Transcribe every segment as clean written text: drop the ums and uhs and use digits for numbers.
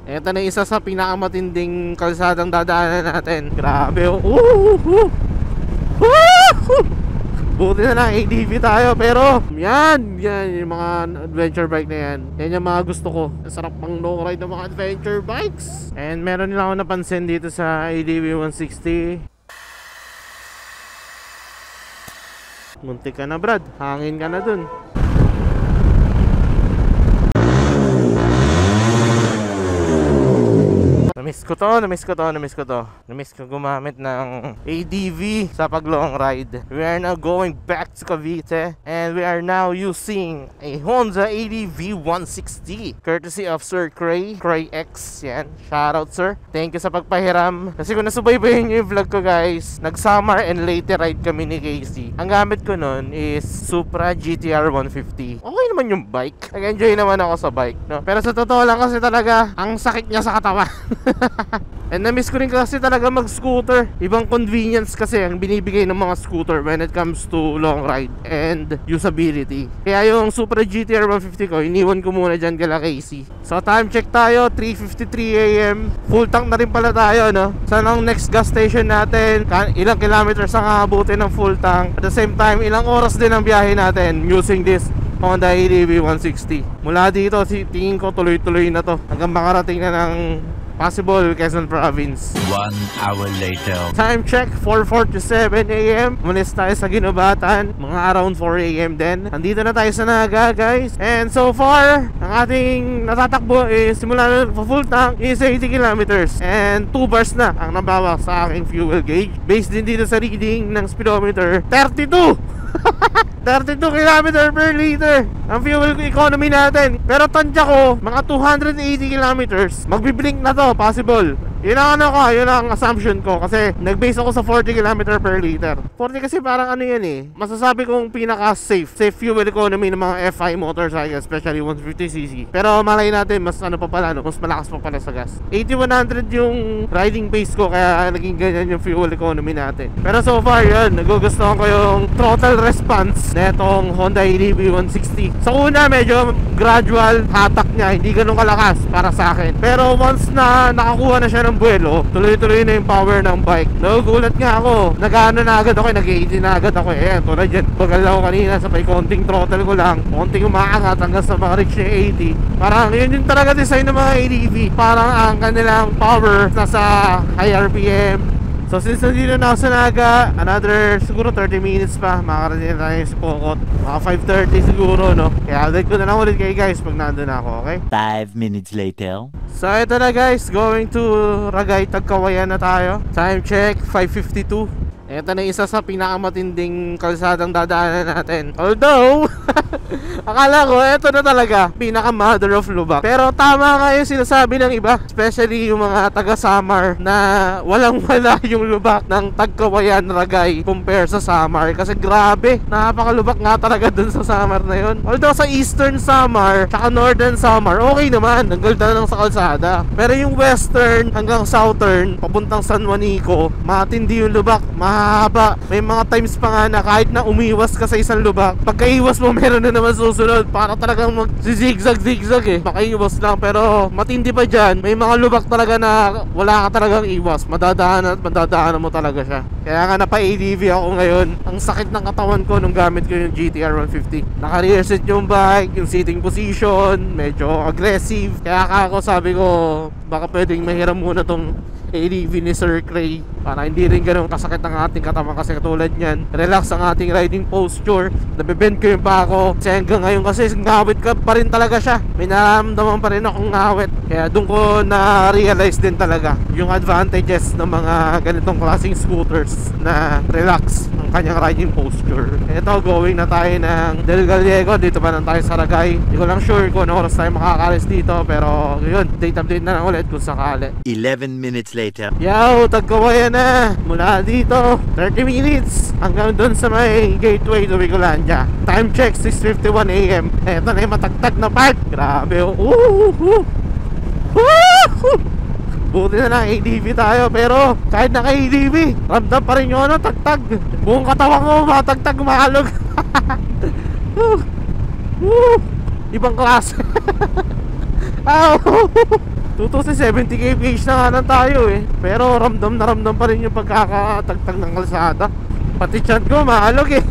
Ito na isa sa pinakamatinding kalsadang dadaanan natin. Grabe oh. Buti na lang ADV tayo, pero yan yung mga adventure bike na yan. Yan yung mga gusto ko. Sarap pang long ride ng mga adventure bikes. And meron nila ako napansin dito sa ADV 160. Muntik ka na Brad, hangin ka na dun. Namiss ko gumamit ng ADV sa pag long ride. We are now going back to Cavite and we are now using a Honda ADV 160 courtesy of Sir Cray X. Yan, shoutout sir. Thank you sa pagpahiram. Kasi kung nasubaybayin nyo yung vlog ko guys, nag-summer and late ride kami ni Casey. Ang gamit ko nun is Supra GTR 150. Okay naman yung bike. Nag-enjoy naman ako sa bike, no? Pero sa totoo lang kasi talaga, ang sakit niya sa katawan. And na-miss ko rin kasi talaga mag-scooter. Ibang convenience kasi ang binibigay ng mga scooter when it comes to long ride and usability. Kaya yung Supra GTR 150 ko, iniwan ko muna dyan kala Casey. So time check tayo, 3:53 AM. Full tank na rin pala tayo, no? Saan ang next gas station natin? Ilang kilometers ang aabutin ng full tank? At the same time, ilang oras din ang biyahe natin using this Honda ADV 160. Mula dito, tingin ko tuloy-tuloy na to hanggang makarating na ng possible Quezon Province. 1 hour later. Time check, 4:47 AM. Umalis tayo sa Ginobatan, mga around 4 AM din. Nandito na tayo sa Naga guys. And so far, ang ating natatakbo is simula na full tank is 80 kilometers. And 2 bars na ang nabawa sa aking fuel gauge. Based din dito sa reading ng speedometer, 32! 32 km per liter ang fuel economy natin. Pero tansya ko, mga 280 kilometers, magbiblink na to, possible. Yun ang yun ang assumption ko. Kasi nag-base ako sa 40 km per liter. 40 kasi parang ano yan eh, masasabi kong pinaka-safe fuel economy ng mga FI motorcycle, especially 150cc. Pero malay natin, mas ano pa pala, no? Mas malakas pa pala sa gas. 80-100 yung riding pace ko, kaya naging ganyan yung fuel economy natin. Pero so far yun, nagugustuhan ko yung throttle response netong Honda ADV 160. Sa una, medyo gradual hatak niya, hindi ganun kalakas para sa akin. Pero once na nakakuha na siya ng buwelo, tuloy-tuloy na yung power ng bike. Nagugulat nga ako, nag-ano na agad ako, nag-80 na agad ako. Eh, tulad yan, bagal ako kanina, sabay konting throttle ko lang, konting umaangat hanggang sa mga reach yung 80. Parang yun yung talaga design ng mga ADV. Parang ang kanilang power nasa high RPM. So since nandito na ako sa Naga, another siguro 30 minutes pa makakarating na tayo sa Pokot. Mga 5:30 siguro, no? Kaya update ko na lang ulit kayo guys pag nandun ako, okay? 5 minutes later. So ito na guys, going to Ragay, Tagkawayan na tayo. Time check, 5:52. Ito na isa sa pinakamatinding kalsadang dadaanan natin. Although, akala ko ito na talaga pinaka-mother of lubak. Pero tama nga yung sinasabi ng iba, especially yung mga taga-Samar, na walang-wala yung lubak ng Tagkawayan, Ragay compare sa Samar. Kasi grabe, napakalubak nga talaga dun sa Samar na yun. Although sa Eastern Samar, saka Northern Samar, okay naman, ang ganda lang sa kalsada. Pero yung Western hanggang Southern, papuntang San Juanico, matindi yung lubak, mahaba. May mga times pa nga na kahit na umiwas ka sa isang lubak, pagkaiwas mo meron na naman susunod. Para talagang mag-zigzag eh. Makaiwas lang, pero matindi pa dyan. May mga lubak talaga na wala ka talagang iwas. Madadaanan mo talaga siya. Kaya nga napa-ADV ako ngayon. Ang sakit ng katawan ko nung gamit ko yung GTR 150. Naka-rear seat yung bike, yung seating position, medyo aggressive. Kaya ako sabi ko, baka pwedeng mahiram muna tong ADV ni Sir Cray para hindi rin ganun kasakit ang ating katawan. Kasi katulad nyan, relax ang ating riding posture. Nabibend ko yung pa ako. Kasi hanggang ngayon kasi ngawit ka pa rin talaga siya. May naramdaman pa rin akong ngawit. Kaya doon ko na-realize din talaga yung advantages ng mga ganitong klaseng scooters na relax ang kanyang riding posture. Ito, going na tayo ng Del Gallego. Dito pa lang tayo sa Ragay. Hindi ko lang sure kung ano oras tayo makakalis dito, pero yun, update na lang ulit kung sakali. 11 minutes later. Yo, Tagkawayan na. Mula dito, 30 minutes hanggang dun sa may gateway to Bicolandia. Time check, 6:51 AM. Eto na yung matagtag na part. Grabe, buti na lang ADV tayo, pero kahit naka-ADV, ramdam pa rin yung ano, tagtag. Buong katawan ko matagtag, mahalog. Ibang klase. 70 kph na nga lang tayo eh. Pero ramdam na ramdam pa rin yung pagkakatagtag ng kalsada. Pati chat ko maalog eh.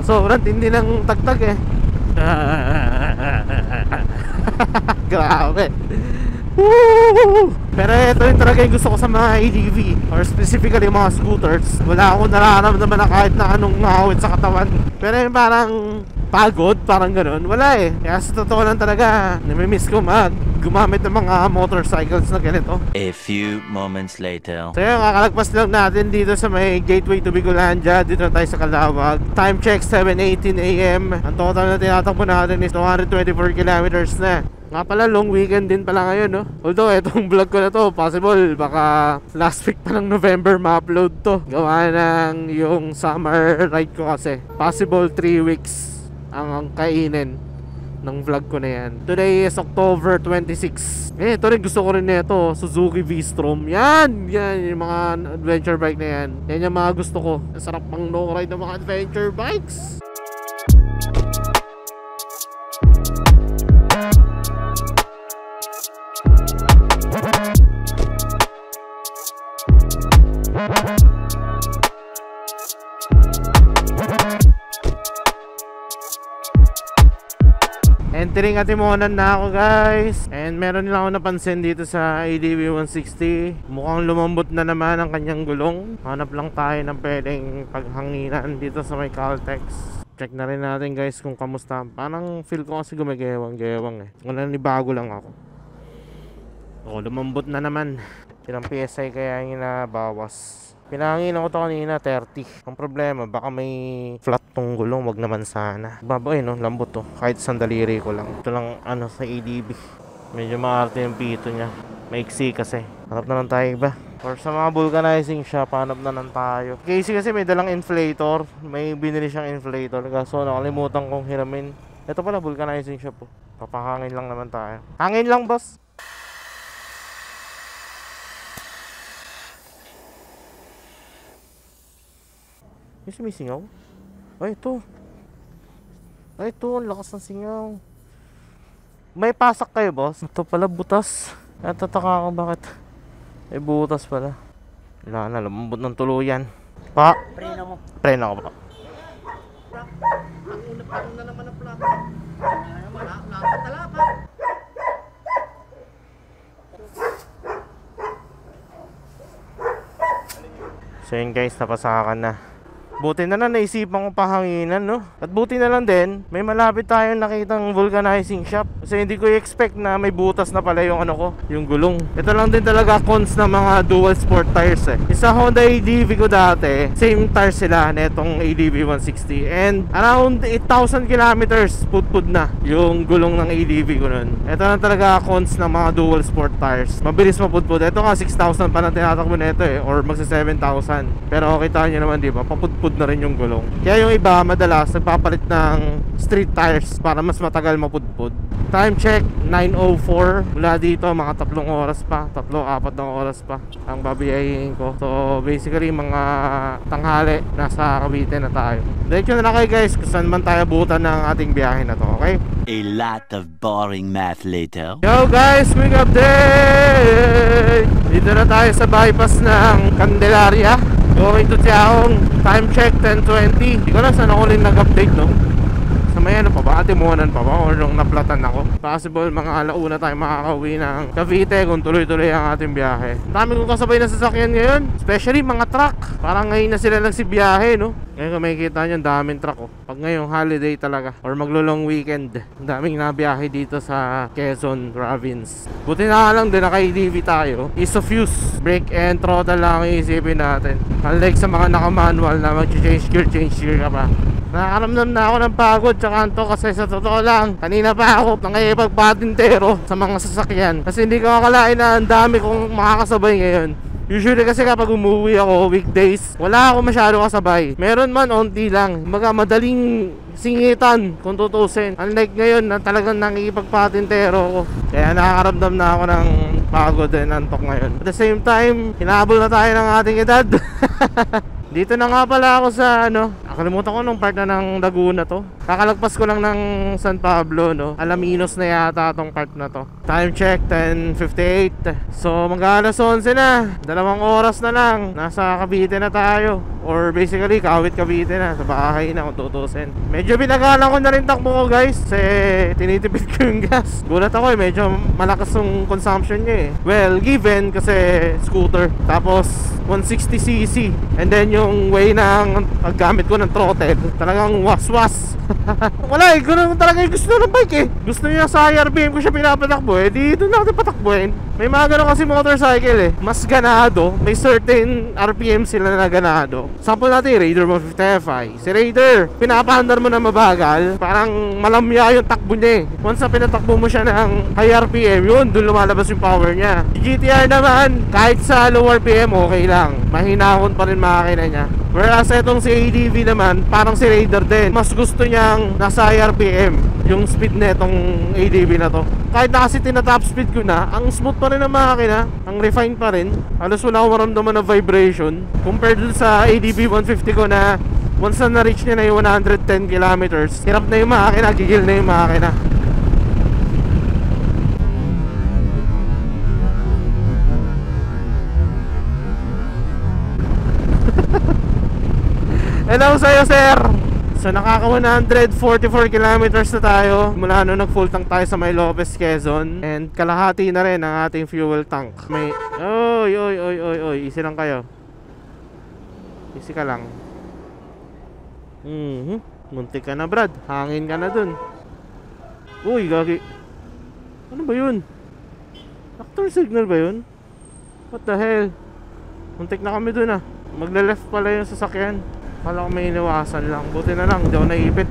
Sobrang tindi ng tagtag eh. Grabe. Woo! Pero ito yung talaga yung gusto ko sa mga ADV, or specifically mga scooters. Wala akong nararamdaman na kahit na anong mahawit sa katawan. Pero yung parang pagod, parang ganun, wala eh. Kaya sa totoo lang talaga, namimiss ko gumamit ng mga motorcycles na ganito. A few moments later. So yun, kakalagpas lang natin dito sa may gateway to Bicolandia. Dito na tayo sa Calawag. Time check 7:18 AM. Ang total na tinatakbo natin is 224 kilometers na. Nga pala, long weekend din pala ngayon, no? Although, itong vlog ko na to, possible, baka last week pa ng November ma-upload to. Gawa ng yung summer ride ko kasi. Possible 3 weeks ang kainin ng vlog ko na yan. Today is October 26. Ito rin gusto ko rin nito, Suzuki V-Strom. Yan yung mga adventure bike na yan. Yan yung mga gusto ko. Sarap pang no ride ng mga adventure bikes. Entering Atimonan na ako guys. And meron lang ako napansin dito sa ADV 160. Mukhang lumambot na naman ang kanyang gulong. Hanap lang tayo ng pwedeng paghanginan dito sa may Caltex. Check na rin natin guys kung kamusta. Parang feel ko kasi gumagewang-gewang eh. Wala, nibago lang ako. Lumambot na naman. Ilang PSI kaya yung nabawas. Pinahangin ako to kanina 30. Ang problema baka may flat tong gulong, wag naman sana. Baboy no, lambot to. Kahit sandaliri ko lang. Ito lang ano sa ADB. Medyo maarte yung pito niya. Maiksi kasi. Hanap na lang tayo ba? Or sa mga vulcanizing shop, hanap na lang tayo. Casey kasi may dalang inflator. May binili siyang inflator. Kaso nakalimutan kong hiramin. Ito pala vulcanizing shop po. Papahangin lang naman tayo. Hangin lang boss. Yung sumisingaw? Ay, ito. Ay, ito. Ang lakas ng singaw. May pasak kayo, boss? Ito pala, butas. Natataka ako bakit. May butas pala. Wala na, lumambot ng tuluyan. Pa? Preno mo. Preno ko pa. Ang una na naman ang plaka. Wala talaga. So yun guys, napasakan na. Buti na lang naisipan ko pahanginan, no? At buti na lang din, may malapit tayong nakitang vulcanizing shop. Kasi hindi ko i-expect na may butas na pala yung ano ko, yung gulong. Ito lang din talaga cons ng mga dual sport tires eh. Isa Honda ADV ko dati, same tires sila netong ADV 160. And around 8,000 kilometers pud-pud na yung gulong ng ADV ko nun. Ito lang talaga cons ng mga dual sport tires. Mabilis mapud-pud. Ito nga 6,000 pa na tinatakbo nito eh, or magsa 7,000. Pero kita nyo naman, di ba? Papud-pud na rin yung gulong. Kaya yung iba madalas nagpapalit ng street tires para mas matagal mapudpud. Time check 9:04. Mula dito mga 3 oras pa, 3-4 na oras pa ang babiyahin ko. So basically mga tanghali nasa Cavite na tayo. Diretso na kayo guys kung saan man tayo butan ng ating biyahe na to, okay? A lot of boring math later. Yo guys, quick update! Dito na tayo sa bypass ng Candelaria. Going to Tiaong. Time check 10:20. Hindi ko na saan ako ulit nag-update, no? Sa may ano pa ba? Atimonan pa ba? Or nung naplatan ako? Possible mga alauna tayo makakauwi ng Cavite kung tuloy-tuloy ang ating biyahe. Ang dami kong kasabay na sasakyan ngayon, especially mga truck. Parang ngayon na sila nagsibiyahe, no? Ngayon kung makikita nyo, ang daming truck, oh. Pag ngayong holiday talaga or maglo-long weekend, ang daming nabiyahe dito sa Quezon Province. Buti na lang din naka-ADV tayo. Ease of use, brake and throttle lang ang iisipin natin. Unlike sa mga naka-manual na mag-change gear ka pa. Nakakaramdam na ako ng pagod tsaka anto kasi sa totoo lang kanina pa ako nangipagpatintero sa mga sasakyan kasi hindi ko akalain na ang dami kong makakasabay ngayon. Usually kasi kapag umuwi ako weekdays, wala ako masyado kasabay. Meron man, onti lang. Madaling singitan kung tutusin. Unlike ngayon na talagang nakikipagpatintero ko. Kaya nakakaramdam na ako ng pagod and antok ngayon. At the same time, hinabol na tayo ng ating edad. Dito na nga pala ako sa Nakalimutan ko nung part na ng Laguna to. Kakalagpas ko lang ng San Pablo, no? Alaminos na yata tong part na to. Time check, 10:58. So mag-alas 11 na. 2 oras na lang. Nasa Cavite na tayo. Or basically, Kawit Cavite na. Sa bahay na kung tutusin. Medyo binagalan ko na rin takbo ko, guys. Kasi tinitipid ko yung gas. Gulat ako medyo malakas yung consumption niya Well, given kasi scooter. Tapos 160cc. And then yung way ng paggamit ko ng throttle, talagang was-was. Wala ganun talaga yung gusto ng bike Gusto niya sa RPM ko siya pinapatakbo di doon natin patakbuhin. May mga ganun kasi motorcycle mas ganado. May certain RPM sila na ganado. Sample natin Raider 150 Fi. Si Raider, pinapaandar mo na mabagal, parang malamya yung takbo niya Once na pinatakbo mo siya ng high RPM, yun, doon lumalabas yung power niya. GTR naman, kahit sa low RPM, okay lang. Mahinahon pa rin makina niya. Whereas itong si ADV naman, parang si Raider din. Mas gusto niyang nasa high RPM yung speed na itong ADV na to. Kahit na kasi tinatop speed ko na, ang smooth pa rin ang makina, ang refine pa rin. Halos wala akong maramdaman na vibration compared dun sa ADV 150 ko na once na na-reach niya na yung 110 kilometers, hirap na yung makina, gigil na yung makina. Hello sa'yo, sir! So nakaka 144 kilometers na tayo mula nung nag-full tank tayo sa May Lopez, Quezon. And kalahati na rin ang ating fuel tank. May... Oy, easy lang kayo. Easy ka lang. Muntik ka na, Brad. Hangin ka na dun. Uy, gagi. Ano ba yun? Actor signal ba yun? What the hell? Muntik na kami dun Magle-left pala yung sasakyan. Kala ko may iniwasan lang. Buti na lang, di ako naipit.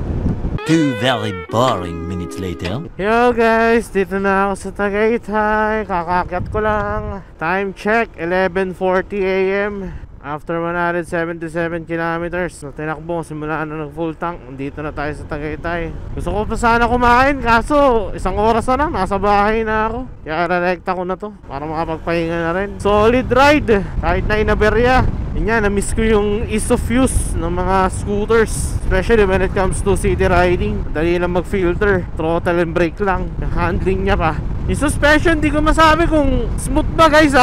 2 very boring minutes later. Yo guys, dito na ako sa Tagaytay. Kakakyat ko lang. Time check, 11:40 AM. After 177 kilometers na tinakbo simula na nag-full tank, dito na tayo sa Tagaytay. Gusto ko pa sana kumain, kaso 1 oras na lang, nasa bahay na ako. Kaya rerekta ko na to para makapagpahinga na rin. Solid ride, kahit na inaberya. Yun yan, na-miss ko yung ease of use ng mga scooters, especially when it comes to city riding. Dali lang mag-filter, throttle and brake lang. Yung handling niya pa. Yung suspension, di ko masabi kung smooth ba guys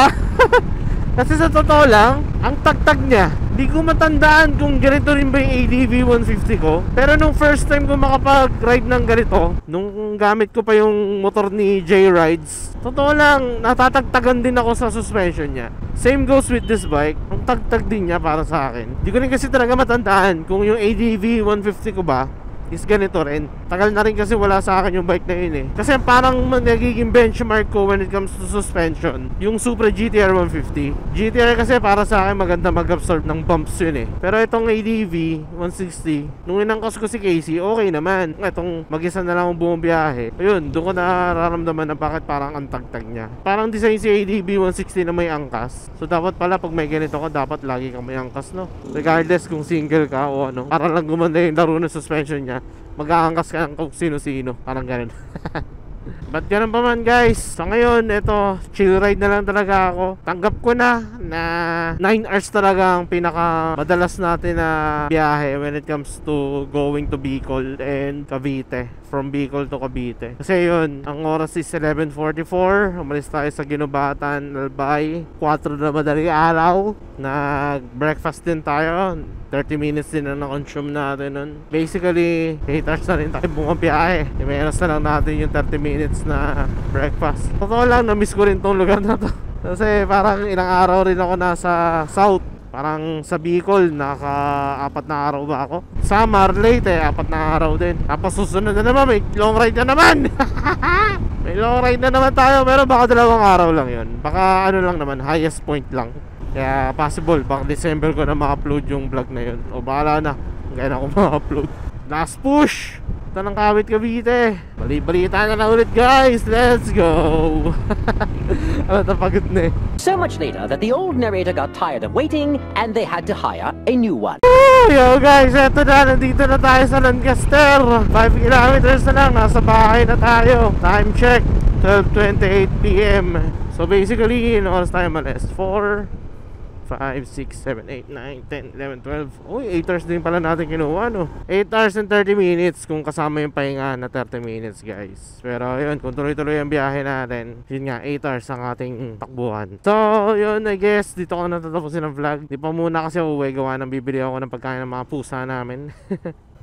Kasi sa totoo lang, ang tagtag niya, di ko matandaan kung ganito rin ba yung ADV 150 ko. Pero nung first time ko makapag-ride ng ganito, nung gamit ko pa yung motor ni J-Rides, totoo lang, natatagtagan din ako sa suspension niya. Same goes with this bike, ang tagtag din niya para sa akin. Di ko rin kasi talaga matandaan kung yung ADV 150 ko ba is ganito rin. Tagal na rin kasi wala sa akin yung bike na yun Kasi parang nagiging benchmark ko when it comes to suspension yung Supra GTR 150. GTR kasi para sa akin maganda mag-absorb ng bumps yun Pero itong ADV 160, nung inangkas ko si Casey, okay naman. Itong mag-isa na lang ang buong biyahe, ayun, doon ko nararamdaman na bakit parang ang tagtag niya. Parang design si ADV 160 na may angkas. So dapat pala pag may ganito ka, dapat lagi kang may angkas, no? Regardless kung single ka o ano. Para lang gumanda yung laro ng suspension niya, mag-aangkas ka ng kung sino-sino. Parang ganun. But ganun pa man guys. Sa ngayon, ito, chill ride na lang talaga ako. Tanggap ko na 9 hours talaga ang pinaka madalas natin na biyahe when it comes to going to Bicol and Cavite. From Bicol to Cavite. Kasi yun, ang oras is 11:44. Umalis tayo sa Ginubatan, Albay. 4 na madaling araw. Nag-breakfast din tayo. 30 minutes din na na-consume natin nun. Basically, 8 hours na rin tayo bumabiyahe. Imeras na lang natin yung 30 minutes na breakfast. Totoo lang, na-miss ko rin tong lugar na to. Kasi parang ilang araw rin ako nasa South. Parang sa Bicol, naka-4 na araw ba ako? Sa Leyte, 4 na araw din. Tapos susunod na naman, may long ride na naman. May long ride na naman tayo, pero baka 2 araw lang yun. Baka ano lang naman, highest point lang. Kaya possible, baka December ko na ma-upload yung vlog na yun. O bahala na, kaya na ako ma-upload. Last push! Ito ng Kawit Cavite. Bali-balita na ulit guys, let's go. Ano tapagod na So much later that the old narrator got tired of waiting and they had to hire a new one. Yo guys, eto na, nandito na tayo sa Lancaster. 5 kilometers na lang, nasa bahay na tayo. Time check, 12:28 PM. So basically, oras tayo malis? 4:45 5, 6, 7, 8, 9, 10, 11, 12. Uy, 8 hours din pala natin kinuha, no? 8 hours and 30 minutes kung kasama yung pahinga na 30 minutes, guys. Pero yun, kung tuloy-tuloy ang biyahe natin, yun nga, 8 hours ang ating takbuhan. So, yun, I guess, dito ko natatapusin ang vlog. Di pa muna kasi uuwi, gawa ng bibili ako ng pagkain ng mga pusa namin.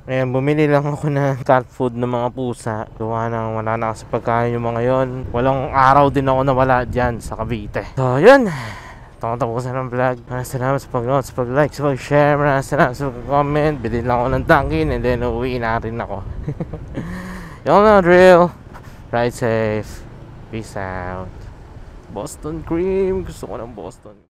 Ayan, bumili lang ako ng cat food ng mga pusa. Gawa ng wala na kasi pagkain yung mga yon. Walang araw din ako nawala dyan sa Cavite. So, yun. Ito ang tapusin ng vlog. Maraming salamat sa pag-note, sa pag-like, sa pag-share. Maraming salamat sa pag-comment. Bilhin lang ako ng Dunkin' and then uuwi na rin ako. Y'all know drill. Ride safe. Peace out. Boston cream. Gusto ko ng Boston.